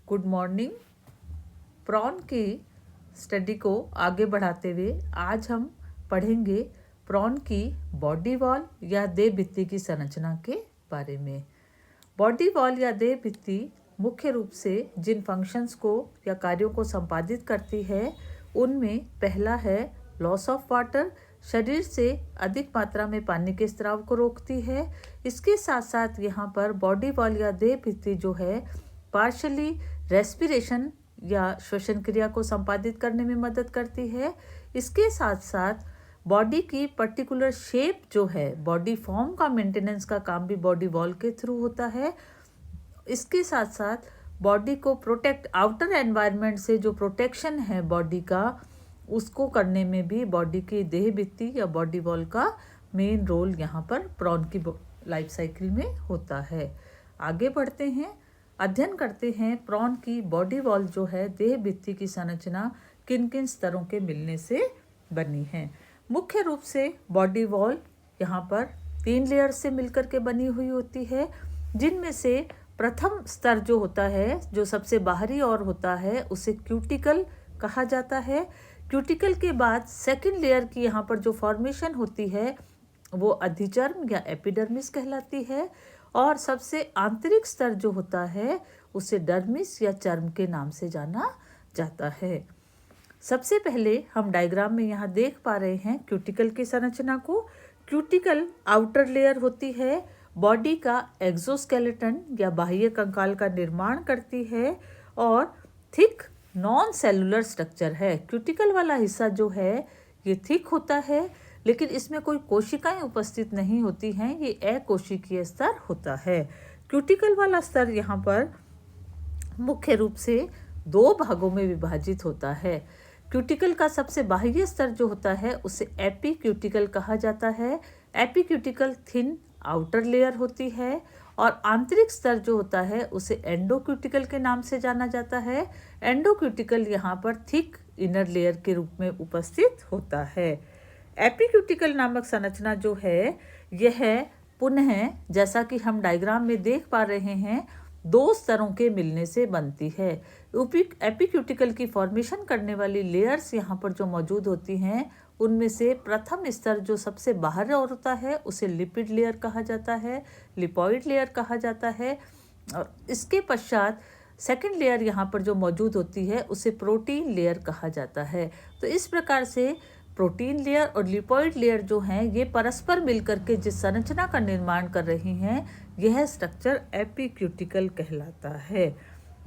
Good morning. Prawn की study को आगे बढ़ाते हुए आज हम पढ़ेंगे प्रॉन की बॉडी वॉल या देह भित्ति की संरचना के बारे में। बॉडी वॉल या देह भित्ति मुख्य रूप से जिन फंक्शंस को या कार्यों को संपादित करती है उनमें पहला है लॉस ऑफ वाटर, शरीर से अधिक मात्रा में पानी के स्राव को रोकती है। इसके साथ साथ यहाँ पर बॉडी वॉल या देह भित्ति जो है पार्शली रेस्पिरेशन या श्वसन क्रिया को संपादित करने में मदद करती है। इसके साथ साथ बॉडी की पर्टिकुलर शेप जो है, बॉडी फॉर्म का मेंटेनेंस का काम भी बॉडी वॉल के थ्रू होता है। इसके साथ साथ बॉडी को प्रोटेक्ट, आउटर एनवायरनमेंट से जो प्रोटेक्शन है बॉडी का, उसको करने में भी बॉडी की देह भित्ति या बॉडी वॉल का मेन रोल यहाँ पर प्रॉन की लाइफ साइकिल में होता है। आगे बढ़ते हैं, अध्ययन करते हैं प्रॉन की बॉडी वॉल जो है देह भित्ति की संरचना किन किन स्तरों के मिलने से बनी है। मुख्य रूप से बॉडी वॉल यहाँ पर 3 लेयर से मिलकर के बनी हुई होती है, जिनमें से प्रथम स्तर जो होता है, जो सबसे बाहरी ओर होता है, उसे क्यूटिकल कहा जाता है। क्यूटिकल के बाद सेकंड लेयर की यहाँ पर जो फॉर्मेशन होती है वो अधिचर्म या एपिडर्मिस कहलाती है, और सबसे आंतरिक स्तर जो होता है उसे डर्मिस या चर्म के नाम से जाना जाता है। सबसे पहले हम डायग्राम में यहाँ देख पा रहे हैं क्यूटिकल की संरचना को। क्यूटिकल आउटर लेयर होती है, बॉडी का एक्सोस्केलेटन या बाह्य कंकाल का निर्माण करती है और थिक नॉन सेलुलर स्ट्रक्चर है। क्यूटिकल वाला हिस्सा जो है ये थिक होता है, लेकिन इसमें कोई कोशिकाएं उपस्थित नहीं होती हैं, ये अकोशिकीय स्तर होता है। क्यूटिकल वाला स्तर यहाँ पर मुख्य रूप से 2 भागों में विभाजित होता है। क्यूटिकल का सबसे बाह्य स्तर जो होता है उसे एपीक्यूटिकल कहा जाता है। एपीक्यूटिकल थिन आउटर लेयर होती है और आंतरिक स्तर जो होता है उसे एंडोक्यूटिकल के नाम से जाना जाता है। एंडोक्यूटिकल यहाँ पर थिक इनर लेयर के रूप में उपस्थित होता है। एपीक्यूटिकल नामक संरचना जो है यह पुनः, जैसा कि हम डायग्राम में देख पा रहे हैं, 2 स्तरों के मिलने से बनती है। एपीक्यूटिकल की फॉर्मेशन करने वाली लेयर्स यहाँ पर जो मौजूद होती हैं उनमें से प्रथम स्तर जो सबसे बाहर और होता है उसे लिपिड लेयर कहा जाता है, लिपॉइड लेयर कहा जाता है, और इसके पश्चात सेकंड लेयर यहाँ पर जो मौजूद होती है उसे प्रोटीन लेयर कहा जाता है। तो इस प्रकार से प्रोटीन लेयर और लिपॉइड लेयर जो हैं ये परस्पर मिलकर के जिस संरचना का निर्माण कर रही हैं, यह स्ट्रक्चर एपीक्यूटिकल कहलाता है।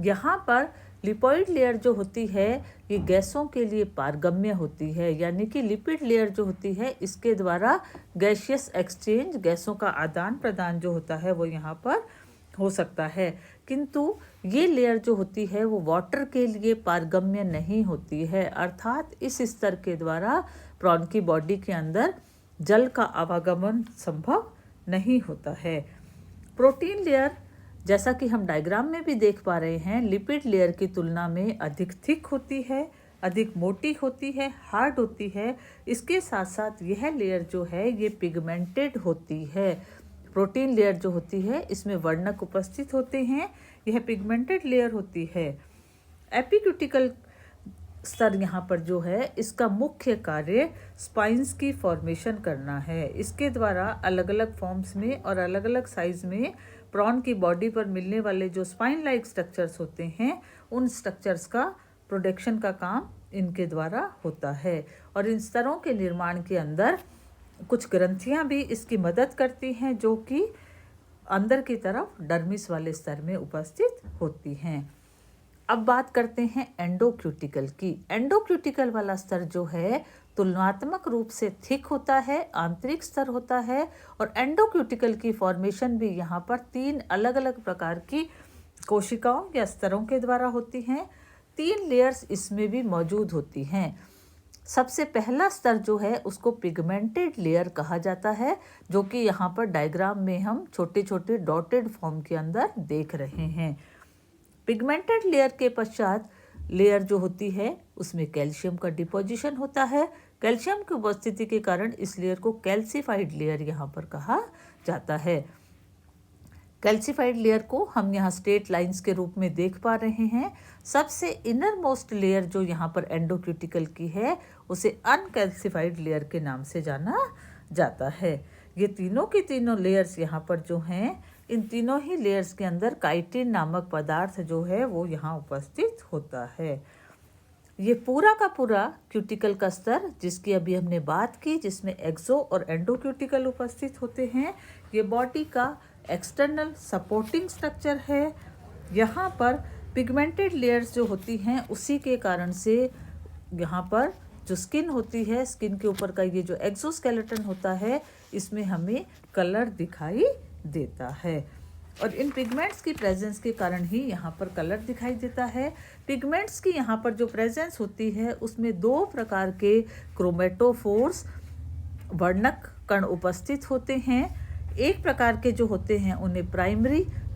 यहाँ पर लिपॉइड लेयर जो होती है ये गैसों के लिए पारगम्य होती है, यानी कि लिपिड लेयर जो होती है इसके द्वारा गैसियस एक्सचेंज, गैसों का आदान प्रदान जो होता है वो यहाँ पर हो सकता है, किंतु ये लेयर जो होती है वो वाटर के लिए पारगम्य नहीं होती है, अर्थात इस स्तर के द्वारा प्रॉन की बॉडी के अंदर जल का आवागमन संभव नहीं होता है। प्रोटीन लेयर, जैसा कि हम डायग्राम में भी देख पा रहे हैं, लिपिड लेयर की तुलना में अधिक थिक होती है, अधिक मोटी होती है, हार्ड होती है। इसके साथ साथ यह लेयर जो है ये पिगमेंटेड होती है। प्रोटीन लेयर जो होती है इसमें वर्णक उपस्थित होते हैं, यह पिगमेंटेड लेयर होती है। एपीक्यूटिकल स्तर यहाँ पर जो है इसका मुख्य कार्य स्पाइंस की फॉर्मेशन करना है। इसके द्वारा अलग अलग फॉर्म्स में और अलग अलग साइज में प्रॉन की बॉडी पर मिलने वाले जो स्पाइन लाइक स्ट्रक्चर्स होते हैं उन स्ट्रक्चर्स का प्रोडक्शन का काम इनके द्वारा होता है, और इन स्तरों के निर्माण के अंदर कुछ ग्रंथियां भी इसकी मदद करती हैं जो कि अंदर की तरफ डर्मिस वाले स्तर में उपस्थित होती हैं। अब बात करते हैं एंडोक्यूटिकल की। एंडोक्यूटिकल वाला स्तर जो है तुलनात्मक रूप से थिक होता है, आंतरिक स्तर होता है, और एंडोक्यूटिकल की फॉर्मेशन भी यहाँ पर 3 अलग अलग प्रकार की कोशिकाओं या स्तरों के द्वारा होती हैं। 3 लेयर्स इसमें भी मौजूद होती हैं। सबसे पहला स्तर जो है उसको पिगमेंटेड लेयर कहा जाता है, जो कि यहाँ पर डायग्राम में हम छोटे छोटे डॉटेड फॉर्म के अंदर देख रहे हैं। पिगमेंटेड लेयर के पश्चात लेयर जो होती है उसमें कैल्शियम का डिपोजिशन होता है। कैल्शियम की उपस्थिति के कारण इस लेयर को कैल्सिफाइड लेयर यहाँ पर कहा जाता है। कैल्सिफाइड लेयर को हम यहाँ स्ट्रेट लाइंस के रूप में देख पा रहे हैं। सबसे इनर मोस्ट लेयर जो यहाँ पर एंडोक्यूटिकल की है उसे अनकैल्सिफाइड लेयर के नाम से जाना जाता है। ये तीनों की तीनों लेयर्स यहाँ पर जो हैं, इन तीनों ही लेयर्स के अंदर काइटिन नामक पदार्थ जो है वो यहाँ उपस्थित होता है। ये पूरा का पूरा क्यूटिकल का स्तर जिसकी अभी हमने बात की, जिसमें एक्सो और एंडोक्यूटिकल उपस्थित होते हैं, ये बॉडी का एक्सटर्नल सपोर्टिंग स्ट्रक्चर है। यहाँ पर पिगमेंटेड लेयर्स जो होती हैं उसी के कारण से यहाँ पर जो स्किन होती है, स्किन के ऊपर का ये जो एक्सोस्केलेटन होता है, इसमें हमें कलर दिखाई देता है और इन पिगमेंट्स की प्रेजेंस के कारण ही यहाँ पर कलर दिखाई देता है। पिगमेंट्स की यहाँ पर जो प्रेजेंस होती है उसमें दो प्रकार के क्रोमेटोफोर्स वर्णक कण उपस्थित होते हैं। एक प्रकार के जो होते हैं उन्हें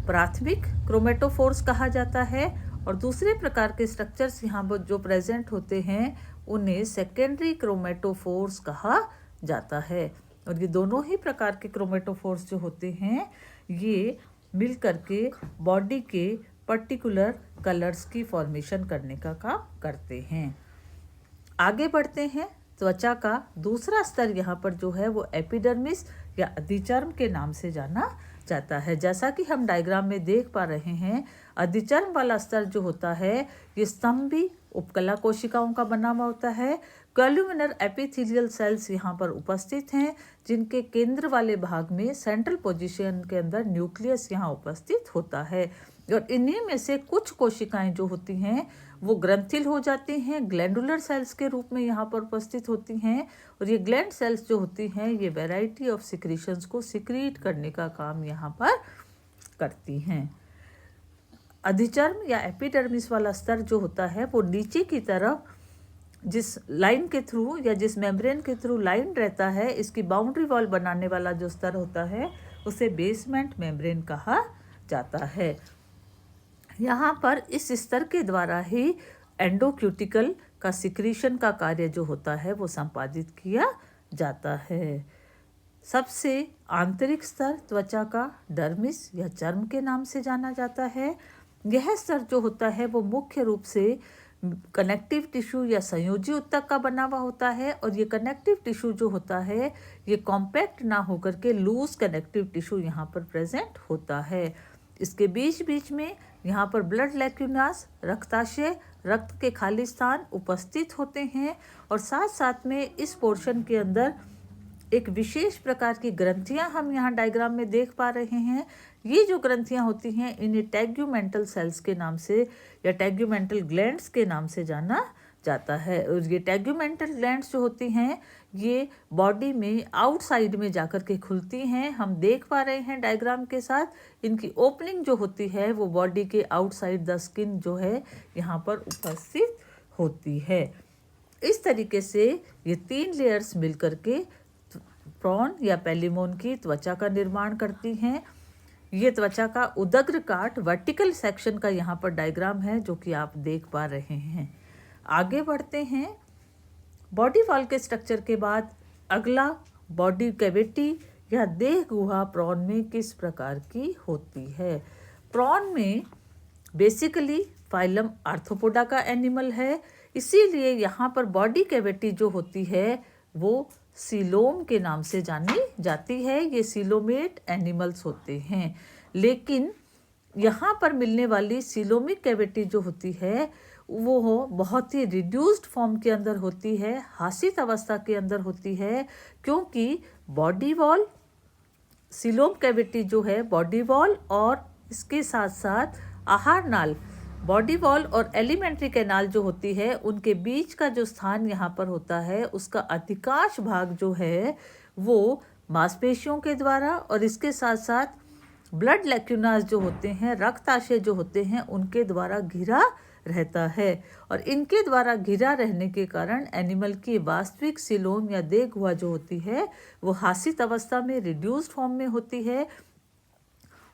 प्राथमिक क्रोमेटोफोर्स कहा जाता है और दूसरे प्रकार के स्ट्रक्चर्स यहाँ पर जो प्रेजेंट होते हैं उन्हें सेकेंडरी क्रोमेटोफोर्स कहा जाता है। और ये दोनों ही प्रकार के क्रोमेटोफोर्स जो होते हैं ये मिल करके बॉडी के पर्टिकुलर कलर्स की फॉर्मेशन करने का काम करते हैं। आगे बढ़ते हैं। त्वचा का दूसरा स्तर यहाँ पर जो है वो एपिडर्मिस या अधिचर्म के नाम से जाना जाता है। जैसा कि हम डायग्राम में देख पा रहे हैं, अधिचर्म वाला स्तर जो होता है ये स्तंभी उपकला कोशिकाओं का बना हुआ होता है। कॉलुमिनर एपिथेलियल सेल्स यहाँ पर उपस्थित हैं जिनके केंद्र वाले भाग में सेंट्रल पोजीशन के अंदर न्यूक्लियस यहाँ उपस्थित होता है और इन्हीं में से कुछ कोशिकाएं जो होती हैं वो ग्रंथिल हो जाती हैं, ग्लैंडुलर सेल्स के रूप में यहाँ पर उपस्थित होती हैं और ये ग्लैंड सेल्स जो होती हैं ये वैरायटी ऑफ सिक्रीशंस को सिक्रीट करने का काम यहाँ पर करती हैं। अधिचर्म या एपिडर्मिस वाला स्तर जो होता है वो नीचे की तरफ जिस लाइन के थ्रू या जिस मेम्ब्रेन के थ्रू लाइन रहता है, इसकी बाउंड्री वॉल बनाने वाला जो स्तर होता है उसे बेसमेंट मेम्ब्रेन कहा जाता है। यहाँ पर इस स्तर के द्वारा ही एंडोक्यूटिकल का सिक्रीशन का कार्य जो होता है वो संपादित किया जाता है। सबसे आंतरिक स्तर त्वचा का डर्मिस या चर्म के नाम से जाना जाता है। यह स्तर जो होता है वो मुख्य रूप से कनेक्टिव टिश्यू या संयोजी ऊतक का बना हुआ होता है और ये कनेक्टिव टिश्यू जो होता है ये कॉम्पैक्ट ना होकर के लूज कनेक्टिव टिश्यू यहाँ पर प्रेजेंट होता है। इसके बीच बीच में यहाँ पर ब्लड लैक्यूनास, रक्ताशय, रक्त के खाली स्थान उपस्थित होते हैं और साथ साथ में इस पोर्शन के अंदर एक विशेष प्रकार की ग्रंथियां हम यहाँ डायग्राम में देख पा रहे हैं। ये जो ग्रंथियां होती हैं इन्हें टैग्यूमेंटल सेल्स के नाम से या टैग्यूमेंटल ग्लैंड्स के नाम से जाना जाता है। और ये टैग्यूमेंटल ग्लैंड्स जो होती हैं ये बॉडी में आउटसाइड में जाकर के खुलती हैं। हम देख पा रहे हैं डायग्राम के साथ इनकी ओपनिंग जो होती है वो बॉडी के आउटसाइड द स्किन जो है यहाँ पर उपस्थित होती है। इस तरीके से ये तीन लेयर्स मिलकर के प्रॉन या पेलिमोन की त्वचा का निर्माण करती हैं। ये त्वचा का उदग्र काट वर्टिकल सेक्शन का यहाँ पर डायग्राम है जो कि आप देख पा रहे हैं। आगे बढ़ते हैं। बॉडी वॉल के स्ट्रक्चर के बाद अगला बॉडी कैविटी या देह गुहा प्रॉन में किस प्रकार की होती है। प्रॉन में बेसिकली फाइलम आर्थ्रोपोडा का एनिमल है, इसीलिए यहाँ पर बॉडी कैविटी जो होती है वो सीलोम के नाम से जानी जाती है। ये सीलोमेट एनिमल्स होते हैं, लेकिन यहाँ पर मिलने वाली सीलोमिक कैविटी जो होती है वो बहुत ही रिड्यूस्ड फॉर्म के अंदर होती है, हासित अवस्था के अंदर होती है, क्योंकि बॉडी वॉल, सीलोम कैविटी जो है बॉडी वॉल और इसके साथ साथ आहार नाल, बॉडी वॉल और एलिमेंट्री कैनाल जो होती है उनके बीच का जो स्थान यहाँ पर होता है उसका अधिकांश भाग जो है वो मांसपेशियों के द्वारा और इसके साथ साथ ब्लड लैक्यूनास जो होते हैं, रक्ताशय जो होते हैं, उनके द्वारा घिरा रहता है और इनके द्वारा घिरा रहने के कारण एनिमल की वास्तविक सीलोम या देह गुहा जो होती है वो हासित अवस्था में रिड्यूस्ड फॉर्म में होती है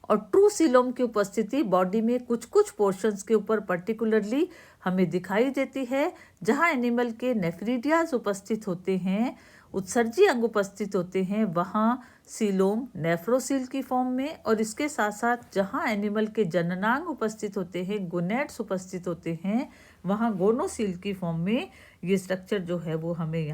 और ट्रू सीलोम की उपस्थिति बॉडी में कुछ कुछ पोर्शंस के ऊपर पर्टिकुलरली हमें दिखाई देती है। जहां एनिमल के नेफ्रिडियाज उपस्थित होते हैं, उत्सर्जी अंग उपस्थित होते हैं, वहां सीलोम नेफ्रोसील की फॉर्म में, और इसके साथ साथ जहाँ एनिमल के जननांग उपस्थित होते हैं, गोनेड्स उपस्थित होते हैं, वहाँ गोनोसील की फॉर्म में ये स्ट्रक्चर जो है वो हमें यहाँ